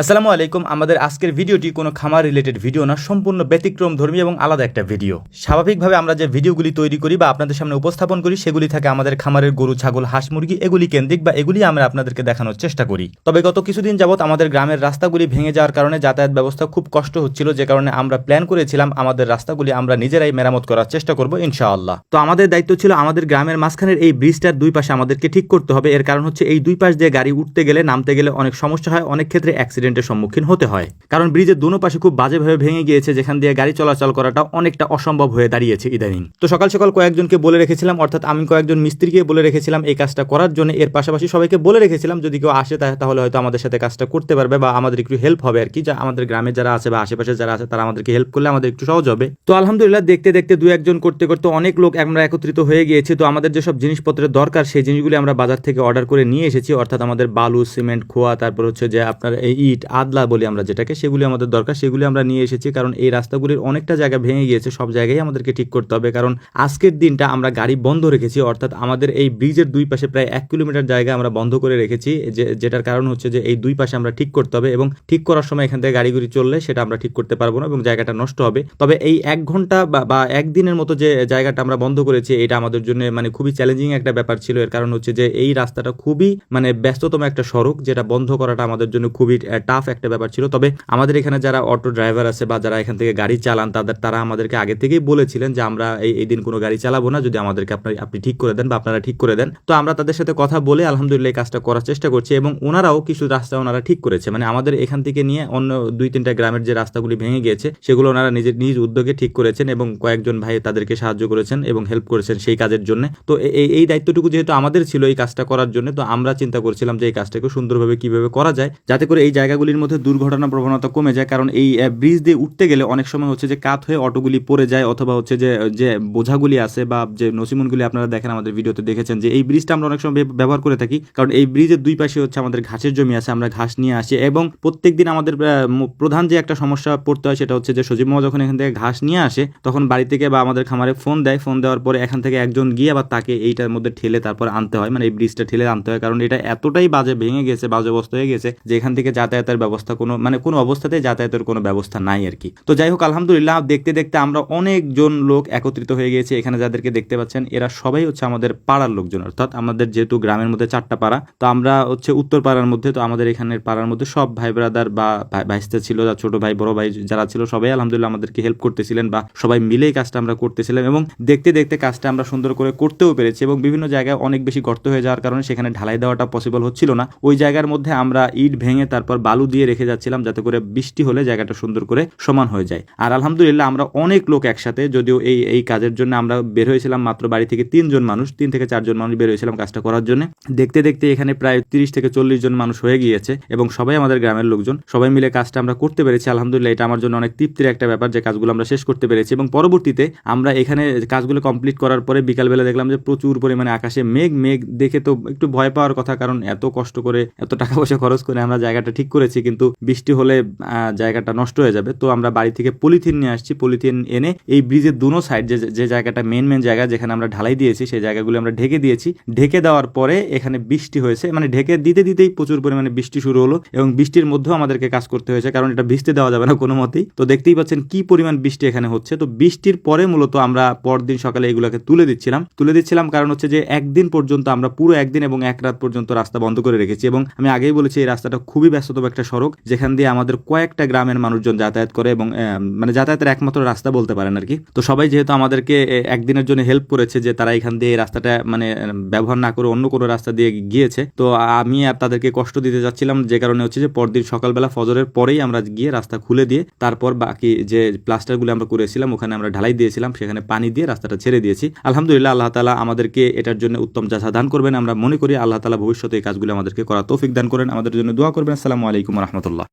আসসালামু আলাইকুম। আমাদের আজকের ভিডিওটি কোনো খামার রিলেটেড ভিডিও না, সম্পূর্ণ ব্যতিক্রম ধর্মী এবং আলাদা একটা ভিডিও। স্বাভাবিকভাবে আমরা যে ভিডিওগুলি তৈরি করি বা আপনাদের সামনে উপস্থাপন করি সেগুলি থাকে আমাদের খামারের গরু, ছাগল, হাঁস, মুরগি এগুলি কেন্দ্রিক বা এগুলি আমরা আপনাদেরকে দেখানোর চেষ্টা করি। তবে গত কিছুদিন যাবত আমাদের গ্রামের রাস্তাগুলি ভেঙে যাওয়ার কারণে যাতায়াত ব্যবস্থা খুব কষ্ট হচ্ছিল, যে কারণে আমরা প্ল্যান করেছিলাম আমাদের রাস্তাগুলি আমরা নিজেরাই মেরামত করার চেষ্টা করব ইনশাআল্লাহ। তো আমাদের দায়িত্ব ছিল আমাদের গ্রামের মাঝখানের এই ব্রিজটার দুই পাশে আমাদেরকে ঠিক করতে হবে। এর কারণ হচ্ছে এই দুই পাশ দিয়ে গাড়ি উঠতে গেলে নামতে গেলে অনেক সমস্যা হয়, অনেক ক্ষেত্রে অ্যাক্সিডেন্টের সম্মুখীন হতে হয়, কারণ ব্রিজের দুনো পাশে খুব বাজেভাবে ভেঙে গিয়েছে, যেখান দিয়ে গাড়ি চলাচল করাটা অনেকটা অসম্ভব হয়ে দাঁড়িয়েছে ইদানিং। তো সকাল সকাল কয়েকজনকে বলে রেখেছিলাম, অর্থাৎ আমি কয়েকজন মিস্ত্রিকে বলে রেখেছিলাম এই কাজটা করার জন্য। এর পাশাপাশি সবাইকে বলে রেখেছিলাম যদি কেউ আসে তাহলে হয়তো আমাদের সাথে কাজটা করতে পারবে বা আমাদের একটু হেল্প হবে আর কি, যা আমাদের গ্রামে যারা আছে বা আশেপাশে যারা আছে তারা আমাদেরকে হেল্প করলে আমাদের একটু সহজ হবে। তো আলহামদুলিল্লাহ দেখতে দেখতে দু একজন করতে করতে অনেক লোক আমরা একত্রিত হয়ে গিয়েছি। তো আমাদের যেসব জিনিসপত্রের দরকার সেই জিনিসগুলি আমরা বাজার থেকে অর্ডার করে নিয়ে এসেছি, অর্থাৎ আমাদের বালু, সিমেন্ট, খোয়া, তারপর হচ্ছে যে আপনার এই ইট, আদলা বলি আমরা যেটাকে, সেগুলি আমাদের দরকার, সেগুলি আমরা নিয়ে এসেছি। কারণ এই রাস্তাগুলির অনেকটা জায়গা ভেঙে গিয়েছে, সব জায়গায় আমাদেরকে ঠিক করতে হবে। কারণ আজকের দিনটা আমরা গাড়ি বন্ধ রেখেছি, অর্থাৎ আমাদের এই ব্রিজের দুই পাশে প্রায় 1 কিলোমিটার জায়গা আমরা বন্ধ করে রেখেছি, যেটার কারণ হচ্ছে যে এই দুই পাশে আমরা ঠিক করতে হবে এবং ঠিক করার সময় এখান থেকে গাড়িগুলি চললে সেটা আমরা ঠিক করতে পারবো না এবং জায়গাটা নষ্ট হবে। তবে এই 1 ঘন্টা বা একদিনের মতো যে জায়গাটা আমরা বন্ধ করেছি এটা আমাদের জন্য খুবই চ্যালেঞ্জিং একটা ব্যাপার ছিল। এর কারণ হচ্ছে যে এই রাস্তাটা খুবই ব্যস্ততম একটা সড়ক, যেটা বন্ধ করাটা আমাদের জন্য খুবই টাফ একটা ব্যাপার ছিল। তবে আমাদের এখানে যারা অটো ড্রাইভার আছে বা যারা এখান থেকে গাড়ি চালান তারা আমাদেরকে আগে থেকেই বলেছিলেন যে আমরা এই দিন কোনো গাড়ি চালাবো না, যদি আমাদেরকে আপনি ঠিক করে দেন বা আপনারা ঠিক করে দেন। তো আমরা তাদের সাথে কথা বলে আলহামদুলিল্লাহ এই কাজটা করার চেষ্টা করছি এবং ওনারাও কিছু রাস্তা ওনারা ঠিক করেছে। আমাদের এখান থেকে নিয়ে অন্য 2-3টা গ্রামের যে রাস্তাগুলি ভেঙে গিয়েছে সেগুলো ওনারা নিজ উদ্যোগে ঠিক করেছেন এবং কয়েকজন ভাই তাদেরকে সাহায্য করেছেন এবং হেল্প করেছেন সেই কাজের জন্য। তো এই দায়িত্বটুকু যেহেতু আমাদের ছিল এই কাজটা করার জন্য, তো আমরা চিন্তা করছিলাম যে এই কাজটাকে সুন্দরভাবে কিভাবে করা যায় যাতে করে এই জায়গাগুলির মধ্যে দুর্ঘটনা প্রবণতা কমে যায়। কারণ এই ব্রিজ দিয়ে উঠতে গেলে অনেক সময় হচ্ছে যে কাত হয়ে অটোগুলি পড়ে যায়, অথবা হচ্ছে যে বোঝাগুলি আছে বা যে নসিমনগুলি আপনারা দেখেন আমাদের ভিডিওতে দেখেছেন যে এই ব্রিজটা আমরা অনেক সময় ব্যবহার করে থাকি। কারণ এই ব্রিজের দুই পাশে হচ্ছে আমাদের ঘাসের জমি আছে, আমরা ঘাস নিয়ে আসি এবং প্রত্যেকদিন আমাদের প্রধান যে একটা সমস্যা পড়তে হয় সেটা হচ্ছে যে সজীব মামা যখন এখান থেকে ঘাস নিয়ে আসে তখন বাড়ি থেকে বা আমাদের খামারে ফোন দেওয়ার পরে এখান থেকে একজন গিয়ে আবার তাকে এইটার মধ্যে ঠেলে তারপর আনতে হয়, এই ব্রিজটা ঠেলে আনতে হয়। কারণ এটা এতটাই বাজে ভেঙে গেছে, বাজে অবস্থা হয়ে গেছে যে এখান থেকে যাতায়াতের ব্যবস্থা কোনো অবস্থাতেই যাতায়াতের কোনো ব্যবস্থা নাই আর কি। তো যাই হোক আলহামদুলিল্লাহ দেখতে দেখতে আমরা অনেকজন লোক একত্রিত হয়ে গিয়েছি। এখানে যাদেরকে দেখতে পাচ্ছেন এরা সবাই হচ্ছে আমাদের পাড়ার লোকজন, অর্থাৎ আমাদের যেহেতু গ্রামের মধ্যে 4টা পাড়া, তো আমরা হচ্ছে উত্তর পাড়ার মধ্যে, তো আমাদের এখানের পাড়ার মধ্যে সব ভাই ব্রাদার বা ভাইস্তা ছিল, ছোট ভাই বড় ভাই যারা ছিল সবাই আলহামদুলিল্লাহ আমাদেরকে হেল্প করতেছিলেন বা সবাই মিলেই কাজটা আমরা করতেছিলাম এবং দেখতে দেখতে কাজটা আমরা সুন্দর করে করতেও পেরেছি। এবং বিভিন্ন জায়গায় অনেক বেশি গর্ত হয়ে যাওয়ার কারণে সেখানে ঢালাই দেওয়াটা পসিবল হচ্ছিল না। ওই জায়গার মধ্যে আমরা ইট ভেঙে তারপর বালু দিয়ে রেখে যাচ্ছিলাম যাতে করে বৃষ্টি হলে জায়গাটা সুন্দর করে সমান হয়ে যায়। আর আলহামদুলিল্লাহ আমরা অনেক লোক একসাথে, যদিও এই কাজের জন্য আমরা বের হয়েছিলাম মাত্র বাড়ি থেকে 3 থেকে 4 জন মানুষ বের হয়েছিলাম কাজটা করার জন্য। দেখতে দেখতে এখানে প্রায় 30 থেকে 40 জন মানুষ হয়ে গিয়েছে এবং সবাই আমাদের গ্রামের লোকজন, সবাই মিলে কাজটা আমরা করতে পেরেছি। আলহামদুলিল্লাহ এটা আমার জন্য অনেক তৃপ্তির একটা ব্যাপার যে কাজগুলো আমরা শেষ করতে পেরেছি। এবং পরবর্তীতে আমরা এখানে কাজগুলো কমপ্লিট করার পরে বিকালবেলা দেখলাম যে প্রচুর পরিমাণে আকাশে মেঘ দেখে তো একটু ভয় পাওয়ার কথা, কারণ এত কষ্ট করে এত টাকা পয়সা খরচ করে আমরা জায়গাটা ঠিক করেছি, কিন্তু বৃষ্টি হলে জায়গাটা নষ্ট হয়ে যাবে। তো আমরা বাড়ি থেকে পলিথিন নিয়ে আসছি, পলিথিন এনে এই ব্রিজের দুনো সাইড যে জায়গাটা মেন জায়গা যেখানে আমরা ঢালাই দিয়েছি সেই জায়গাগুলো আমরা ঢেকে দিয়েছি। ঢেকে দেওয়ার পরে এখানে বৃষ্টি হয়েছে, ঢেকে দিতেই প্রচুর পরিমাণে বৃষ্টি শুরু হলো এবং বৃষ্টির মধ্যেও আমাদেরকে কাজ করতে হয়েছে, কারণ এটা ভিজতে দেওয়া যাবে না কোনো মতেই। তো দেখতেই পাচ্ছেন কি পরিমাণ বৃষ্টি এখানে হচ্ছে। তো বৃষ্টির পরে মূলত আমরা পরদিন সকালে এগুলোকে তুলে দিচ্ছিলাম কারণ হচ্ছে যে একদিন পর্যন্ত আমরা পুরো একদিন এবং 1 রাত পর্যন্ত রাস্তা বন্ধ করে রেখেছি। এবং আমি আগেই বলেছি এই রাস্তাটা খুবই ব্যস্ততম একটা সড়ক, যেখান দিয়ে আমাদের কয়েকটা গ্রামের মানুষজন যাতায়াত করে এবং যাতায়াতের একমাত্র রাস্তা বলতে পারেন আর কি। তো সবাই যেহেতু আমাদেরকে একদিনের জন্য হেল্প করেছে যে তারা এখান দিয়ে এই রাস্তাটা ব্যবহার না করে অন্য কোনো রাস্তা দিয়ে গিয়েছে, তো আমি আর তাদেরকে কষ্ট দিতে যাচ্ছিলাম, যে কারণে হচ্ছে যে পরদিন সকালবেলা ফজরের পরেই আমরা গিয়ে রাস্তা খুলে দিয়ে তারপর বাকি যে প্লাস্টারগুলো আমরা করেছিলাম ওখানে আমরা ঢালাই দিয়েছিলাম, সেখানে পানি দিয়ে রাস্তাটা ছেড়ে দিয়েছি। আলহামদুলিল্লাহ আল্লাহ তাআলা আমাদেরকে এটার জন্য উত্তম জাযা দান করবেন। আমরা মনে করি আল্লাহ তাআলা ভবিষ্যতে এই কাজগুলো আমাদেরকে করার তৌফিক দান করেন। আমাদের জন্য দোয়া করবেন। আসসালামু আলাইকুম ওয়া রাহমাতুল্লাহ।